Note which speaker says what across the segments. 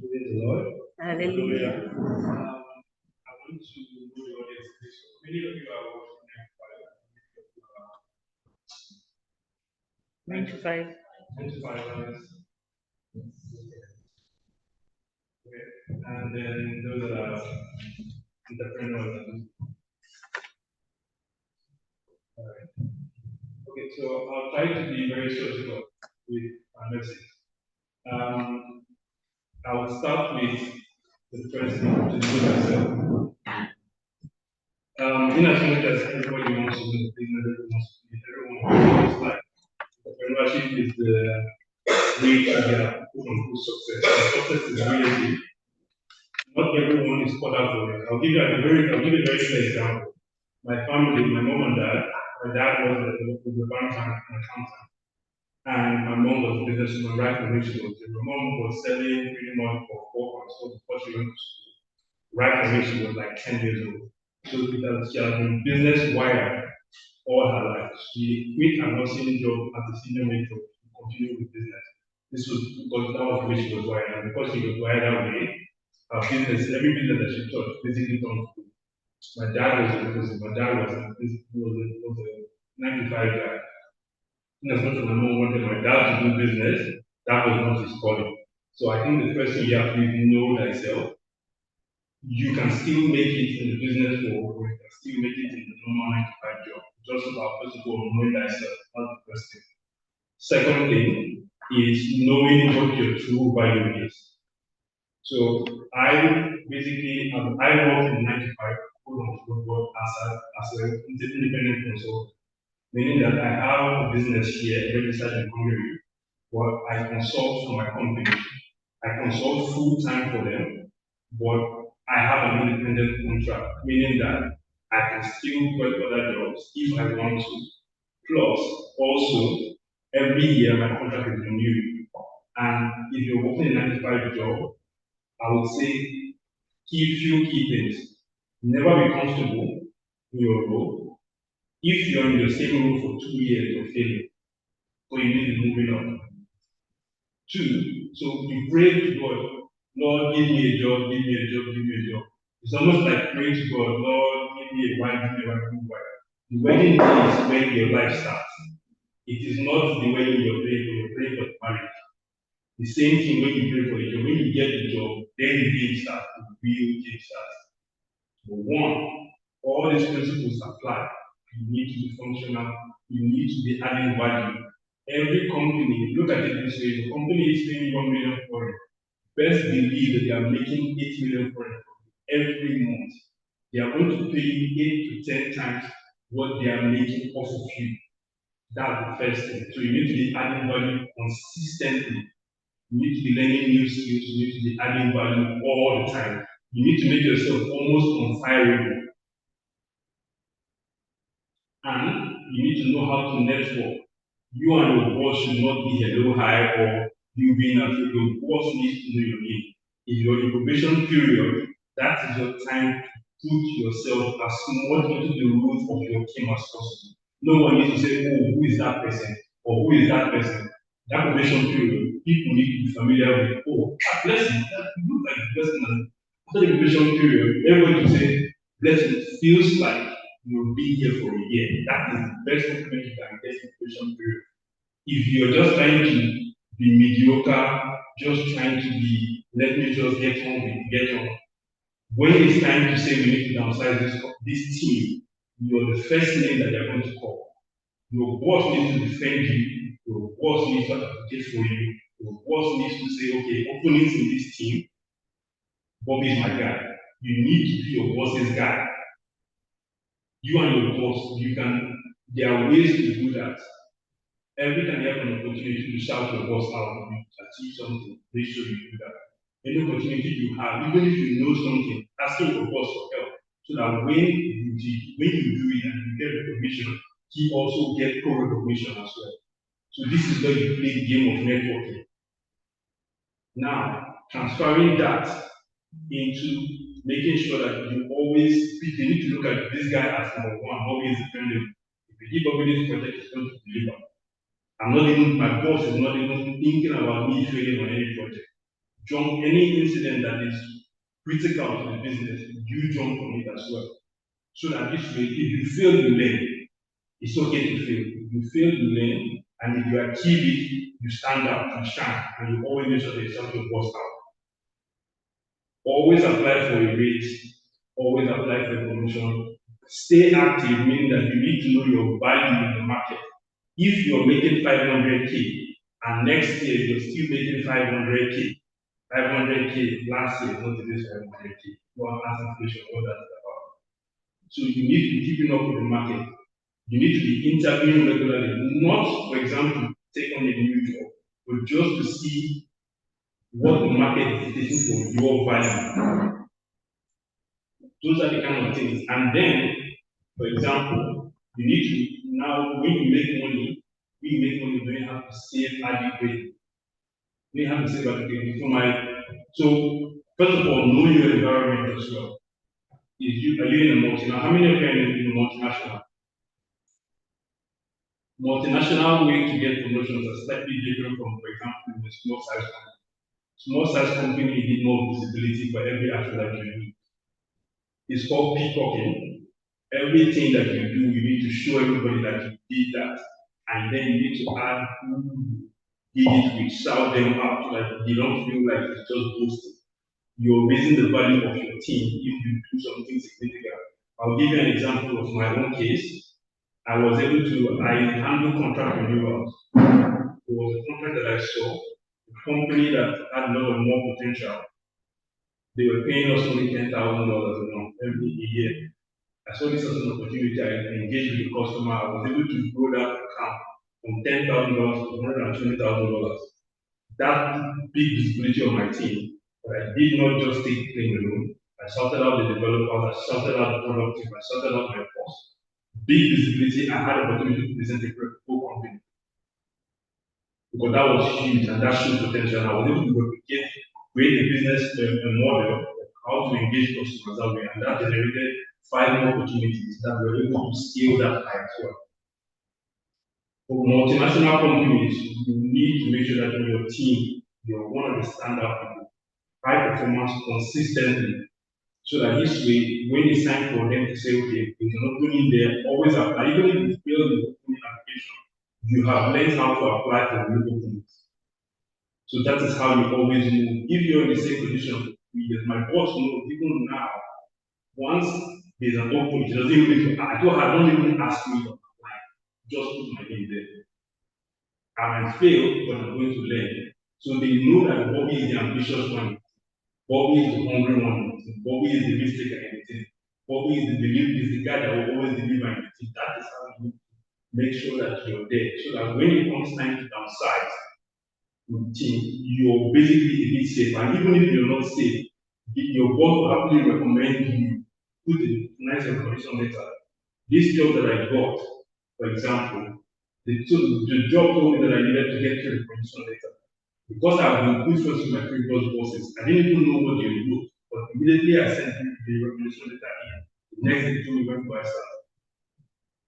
Speaker 1: Praise the Lord.
Speaker 2: Hallelujah.
Speaker 1: I want to know the audience. Many of you are watching
Speaker 2: 9 to 5.
Speaker 1: 9 to 5 hours. Okay. And then those are entrepreneurs. All right. Okay, so I'll try to be very surgical with my message. I will start with the first thing, which is know myself. In as much as everybody wants to do business, everyone wants like entrepreneurship is the way to their quote unquote success. And success is really not everyone is called out for it. I'll give you a very clear example. My family, my mom and dad, my dad was a bank and an accountant. And my mom was a businesswoman right from when she was there. My mom was selling pretty much for 4 before she went to school, right from when she was like 10 years old. So she has been business wired all her life. She quit her nursing job as a senior mentor to continue with business. This was because that was the way she was wired. And because she was wired that way, her business, every business that she touched, basically turned to. My dad was the opposite. My dad was a 95 guy. In as much as my mom wanted my dad to do business, that was not his calling. So I think the first thing you have to know thyself. You can still make it in the business world, or you can still make it in the normal 9 to 5 job. Just about first of all knowing thyself. That's the first thing. Second thing is knowing what your true value is. So I basically I work in 9 to 5 quote as an independent consultant, meaning that I have a business here registered in Hungary, but I consult for my company. I consult full time for them, but I have an independent contract, meaning that I can still work other jobs if I want to. Plus, also, every year my contract is renewed. And if you're working a 9 to 5 job, I would say few key things. Never be comfortable in your role. If you're in the same role for 2 years, you're failing. So you need to be moving on. Two, so you pray to God, Lord, give me a job, give me a job, give me a job. It's almost like praying to God, Lord, give me a wife, give me a wife, give me a wife. The wedding day is when your life starts. It is not the wedding you're praying for marriage. The same thing when you pray for a job. When you get the job, then the game starts, the real game starts. But one, all these principles apply. You need to be functional, you need to be adding value. Every company, look at it this way, the company is paying 1 million for it. Best believe that they are making 8 million for it every month. They are going to pay you 8 to 10 times what they are making off of you. That's the first thing. So you need to be adding value consistently. You need to be learning new skills, you need to be adding value all the time. You need to make yourself almost unfireable. And you need to know how to network. You and your boss should not be hello, hi, or you being afraid. Your boss needs to know your name. If you're in probation period, that is your time to put yourself as much into the root of your team as possible. No one needs to say, oh, who is that person? Or who is that person? That probation period, people need to be familiar with, oh, blessing, that looks like a blessing. And after the probation period, everybody will say, blessing feels like you'll be here for a year. That is the best compliment you can get in probation period. If you're just trying to be mediocre, just trying to be, let me just get on. When it's time to say we need to downsize this team, you're the first name that they're going to call. Your boss needs to defend you. Your boss needs to advocate for you. Your boss needs to say, okay, openings in this team, Bobby is my guy. You need to be your boss's guy. You and your boss, there are ways to do that. Every time you have an opportunity to shout your boss out, to achieve something, make sure you do that. Any opportunity you have, even if you know something, asking your boss for help, so that when you do it and you get recognition, he also gets pro-recognition as well. So this is where you play the game of networking. Now, transferring that into making sure that you need to look at this guy as number one, always dependable. If you give Bobby this project, it's going to deliver. My boss is not even thinking about me failing on any project. jump any incident that is critical to the business, you jump on it as well. So that this way, if you fail, you learn. It's okay to fail. If you fail, you learn. And if you achieve it, you stand out, you shine, and you always make sure there's something to bust out. Always apply for a raise, always apply for a promotion. Stay active, meaning that you need to know your value in the market. If you're making 500K and next year you're still making 500K, 500K last year, not today's 500K, well, as inflation, what that is about. So you need to be keeping up with the market. You need to be interviewing regularly, not, for example, take on a new job, but just to see what the market is taking for your value. Those are the kind of things. And then, for example, you need to now, when you make money, you don't have to save adequately. You have to save adequately. So, first of all, know your environment as well. Are you in a multinational? How many of you are in a multinational? Multinational way to get promotions are slightly different from, for example, the small size company. Small size company need more visibility for every action that you do. It's called peacocking. Everything that you do, you need to show everybody that you did that. And then you need to add who did it with, shout them out so that they don't feel like it's just boasting. You're raising the value of your team if you do something significant. I'll give you an example of my own case. I handle contract renewals. It was a contract that I saw, a company that had a lot of more potential. They were paying us only $10,000 a month every year. I saw this as an opportunity. I engaged with the customer. I was able to grow that account from $10,000 to $120,000. That big visibility on my team, but I did not just take things alone. I sorted out the developers, I sorted out the product team, I sorted out my costs. Big visibility, I had opportunity to present a full company. Because that was huge and that showed potential. I was able to replicate, create a business model, how to engage customers that way, and that generated 5 more opportunities that were able to scale that high as well. For multinational companies, you need to make sure that in your team, you're one of the standout people, high performance consistently, so that this way, when it's time for them to say, okay, if you're not going in there, always apply. Even if you fail the opening application, you have learned how to apply for new openings. So that is how you always move. If you're in the same position for 3 years, my boss knows even now, once there's an opening, he doesn't even don't even ask me to apply. Just put my name there. I might fail, but I'm going to learn. So they know that Bobby is the ambitious one. Bobby is the hungry one. Bobby is the risk taker in the team. Bobby is the guy that will always deliver in the team. That is how you make sure that you're there. So that when it comes time to downsize with team, you're basically a bit safe. And even if you're not safe, your boss will happily recommend you put a nice information letter. This job that I got, for example, the job told me that I needed to get through the information letter. Because I've been good friends with my previous bosses, I didn't even know what they would do. But immediately I sent the recommendation letter in. The next day, they told me when to start.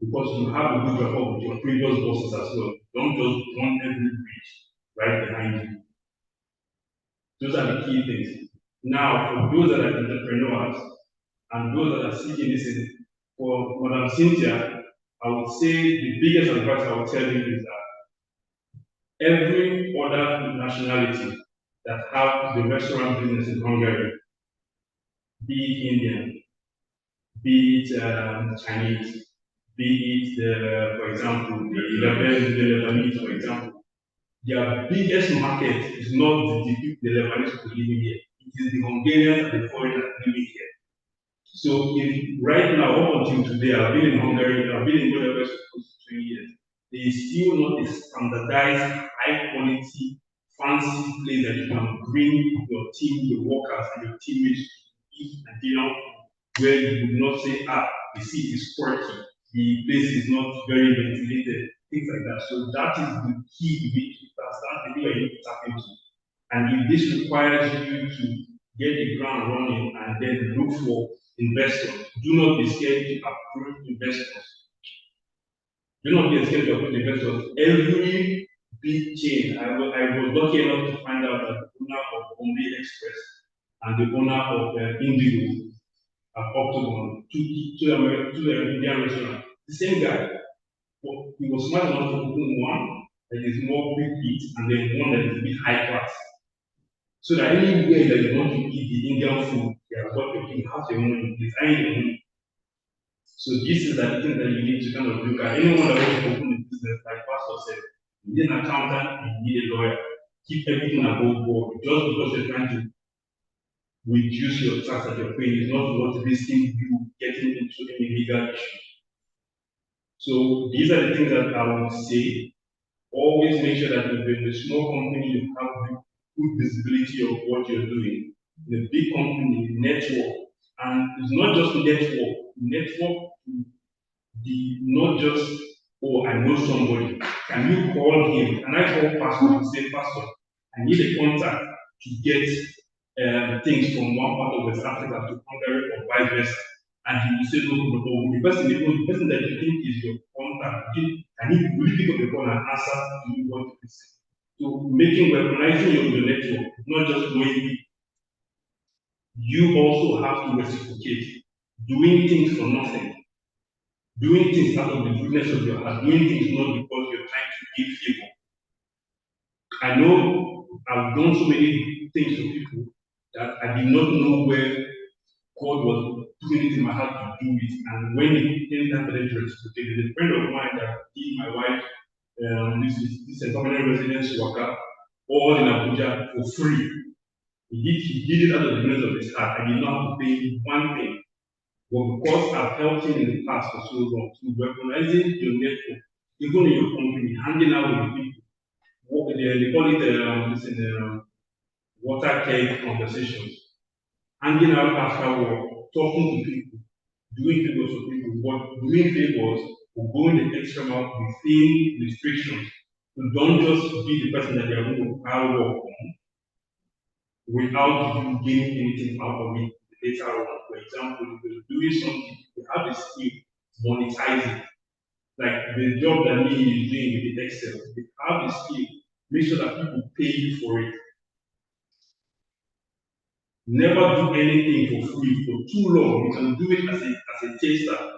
Speaker 1: Because you have a good rapport with your previous bosses as well. Don't just run every bridge right behind you. Those are the key things. Now, for those that are entrepreneurs and those that are seeking this, for Madam Cynthia, I would say the biggest advice I would tell you is that every other nationality that have the restaurant business in Hungary, be it Indian, be it Chinese, be it, for example, the Lebanese, for example, their biggest market is not the Lebanese people living here. It is the Hungarians and the foreigners living here. So if right now, up until today, I've been in Hungary, I've been in Budapest for close to 2 years, there is still not a standardized, high quality, fancy place that you can bring your team, your workers, and your teammates to eat and dinner where you would not say, the seat is quirky, the place is not very ventilated, things like that. So that is the key. That's the thing that you need to tap into. And if this requires you to get the ground running and then look for investors, do not be scared to approach investors. Do not be scared to approach investors. Every big chain, I was lucky enough to find out that owner of Bombay Express and the owner of Indigo at Octagon, two Indian restaurants. The same guy, but he was smart enough to open one that is more quick eat and then one that is a bit high class. So that anywhere that you want to eat the Indian food, you have got you have your money, it's earning your money. So this is the thing that you need to kind of look at. Anyone that wants to open a business, like Pastor said, you need an accountant, you need a lawyer. Keep everything above board. Just because you're trying to reduce your tax that you're paying is not what risking you getting into any legal issue. So these are the things that I would say. Always make sure that if you're in a small company, you have good visibility of what you're doing. In a big company, network. And it's not just network to the not just, oh, I know somebody. Can you call him? Can I call Pastor and say, Pastor, I need a contact to get things from one part of West Africa to Hungary or vice versa? And he will say, no, the person that you think is your contact, and he will pick up the phone and answer to you what to say. So weaponizing your network, not just knowing you also have to reciprocate. Doing things for nothing. Doing things out of the goodness of your heart. Doing things not because you're trying to give favor. I know I've done so many things for people that I did not know where God was putting it in my heart to do it. And when it came time for them to reciprocate, there's a friend of mine that he, my wife, this is a permanent residence worker, all in Abuja for free. He did it out of the goodness of his heart. I did not have to pay one thing. But because I've helped him in the past for so long, to weaponizing your network, even in your company, hanging out with people, they call it water keg conversations, hanging out after work, talking to people, doing favors for people, but doing favors or going the extra mile within restrictions. So don't just be the person that they are going to pile work on without you gaining anything out of it later on. For example, if you're doing something, you have a skill, monetize it. Like the job that me is doing with the Excel, if you have a skill, make sure that people pay you for it. Never do anything for free for too long. You can do it as a taster.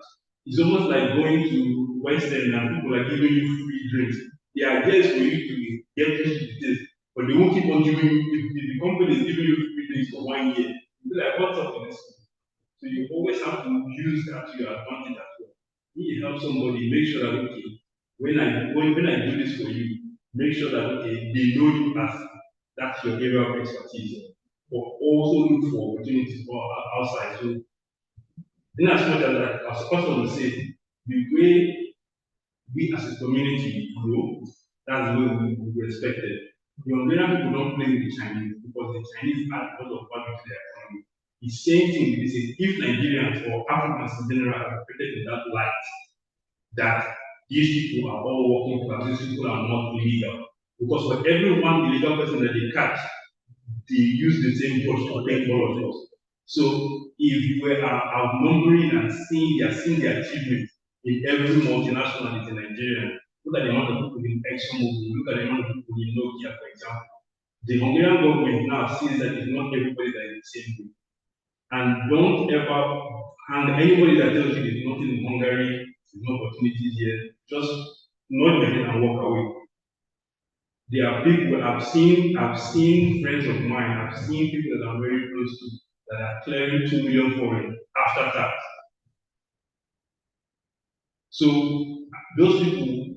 Speaker 1: It's almost like going to West End and people are giving you free drinks. The idea is for you to get used to the taste, but they won't keep on giving you. If the company is giving you free drinks for 1 year, you'll be like, what's up with this? So you always have to use that to your advantage as well. You help somebody, make sure that okay, when I do this for you, make sure that okay, they know you as that's your area of expertise. But also look for opportunities outside. So in as much as I was supposed to say, the way we as a community grow, that's the way we will be respected. The Hungarian people don't play with the Chinese because the Chinese add a lot of value to their economy. The same thing is if Nigerians or Africans in general are treated in that light, that these people are all working class, these people are not illegal. Because for every one illegal person that they catch, they use the same brush to paint all of us. So if you were outnumbering and seeing their achievements in every multinational in Nigeria, look at the amount of people in ExxonMobil, look at the amount of people in Nokia, for example. The Hungarian government now sees that it's not everybody that is the same way. And don't ever hang anybody that tells you there's nothing in Hungary, there's no opportunities here, just nod your head and walk away. There are people I've seen friends of mine, I've seen people that I'm very close to that are clearing 2 million foreign after tax. So those people,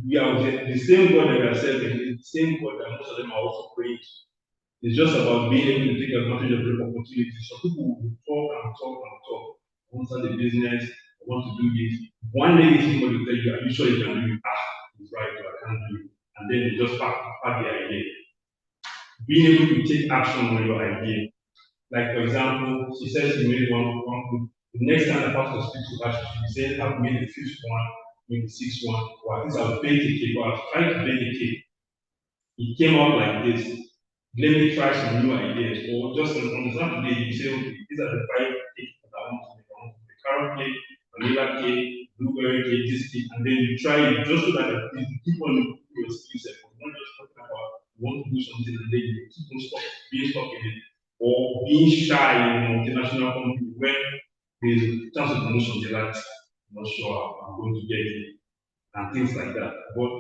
Speaker 1: we are the same God that we are serving, the same God that most of them are also praying to. It's just about being able to take advantage of the opportunities. So people will talk and talk and talk. I want to start a business, I want to do this. One day somebody will tell you, are you sure you can do it? It's right, I can't do it. And then they just pack the idea. Being able to take action on your idea. Like for example, she says she made one group. The next time the pastor speaks to her, she said, I've made the fifth one, maybe the sixth one, or at least I'll bake a cake, or I'll try to bake a cake. It came out like this. Let me try some new ideas. Or just on Saturday, you say, okay, these are the 5 cakes that I want to make. I want to make carrot cake, vanilla cake, blueberry cake, this cake, and then you try it just so that you keep on your skill set. Not just talking about you want to do something and then you keep on stuck or being shy in a multinational company when there's a chance of promotion, they're like, I'm not sure I'm going to get it, and things like that. But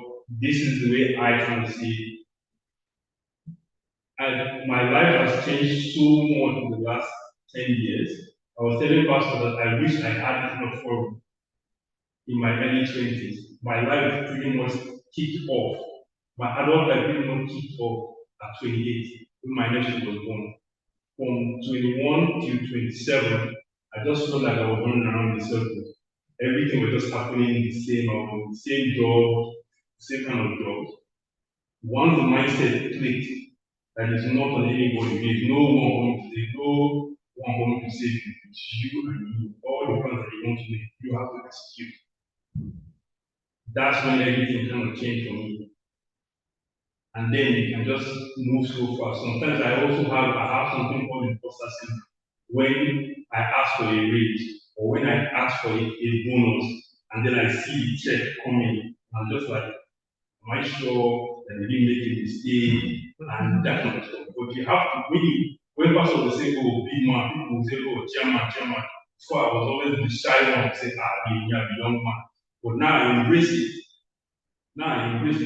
Speaker 1: this is the way I kind of see it. My life has changed so much in the last 10 years. I was telling Pastor that I wish I had enough for in my early 20s. My life pretty much kicked off. My adult life pretty much kicked off at 28 when my nephew was born. From 21 to 27, I just felt like I was running around in circles. Everything was just happening the same job, same kind of job. Once the mindset clicked, that is not on anybody, there's no one going to save you. It's you and you. All the plans that you want to make, you have to execute. That's when everything kind of changed for me. And then you can just move so fast. Sometimes I have something called imposter syndrome. When I ask for a raise or when I ask for a bonus and then I see the check coming, I'm just like, am I sure that they didn't make a mistake and that kind of stuff. But you have to when pastor will say, oh, big man, people will say, oh, chairman. Before I was always the shy one to say, the young man. But now I embrace it. When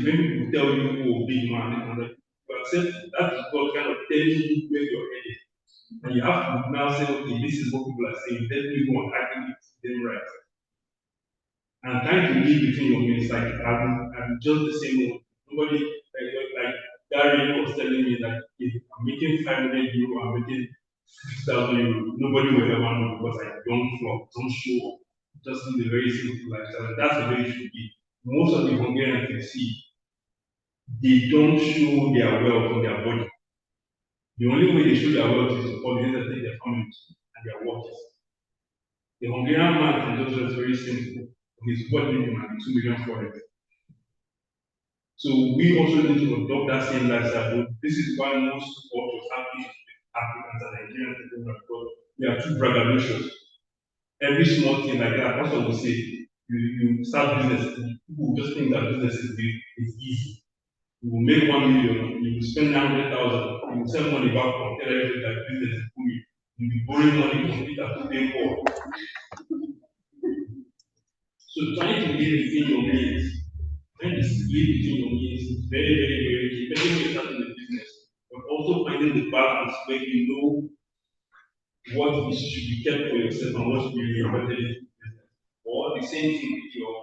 Speaker 1: people tell you, oh, big man, you accept it. That is God kind of telling you where you're headed. And you have to now say, okay, this is what people are saying. Let me go and actually them right. And trying to live between your means, like I'm just the same one. Nobody like Gary was telling me that if I'm making 500 euro, I'm making 50,000 euro. Nobody will ever know because I don't flop, don't show up. Just live a very simple lifestyle. And that's the way it should be. Most of the Hungarians you see, they don't show their wealth on their body. The only way they show their wealth is to probably entertain their families and their workers. The Hungarian man can just dress very simple. His body might be 2 million for it. So we also need to adopt that same lifestyle. This is why most cultures have issues with Africans and Nigerians because we are too braggadocious. Every small thing like that, pastor will say, you start business, people will just think that business is easy. You will make 1 million, you will spend 900,000, you will send money back from tell everybody that business is booming. You will be borrowing money from people to pay for. So trying to live within your means, is very, very, very key, especially when you're starting a business, but also finding the balance where you know what should be kept for yourself and what should be reinvested into business. Or the same thing with your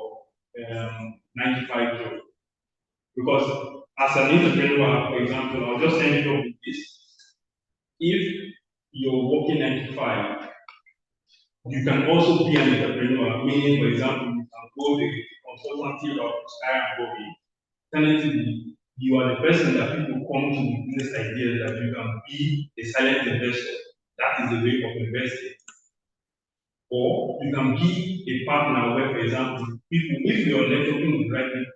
Speaker 1: 95 job. Because as an entrepreneur, for example, I'll just end it up with this. If you're working 95, you can also be an entrepreneur, meaning, for example, you can go the consultancy route, sky and go in. Alternatively, you are the person that people come to with this idea that you can be a silent investor. That is the way of investing. Or you can be a partner where, for example, if you're networking with right people,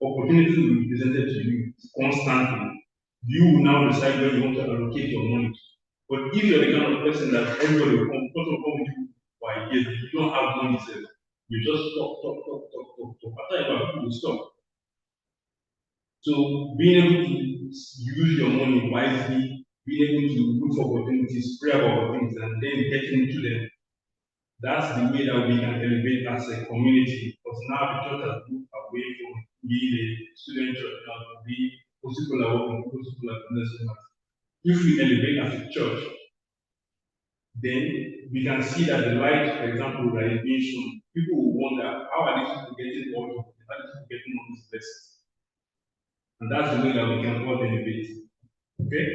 Speaker 1: opportunities will be presented to you constantly. You will now decide where you want to allocate your money. But if you're the kind of person that everybody will come with you for ideas, you don't have money, you just talk. After a while, people will stop. So being able to use your money wisely, being able to look for opportunities, pray about opportunities, and then getting into them, that's the way that we can elevate as a community. Because now the church has moved away from being a student church now to be people are working, people are business owners. If we elevate as a church, then we can see that the light, for example, that is being shown, people will wonder how are these people getting all of this? How are these people getting all these blessings? And that's the way that we can all elevate. Okay?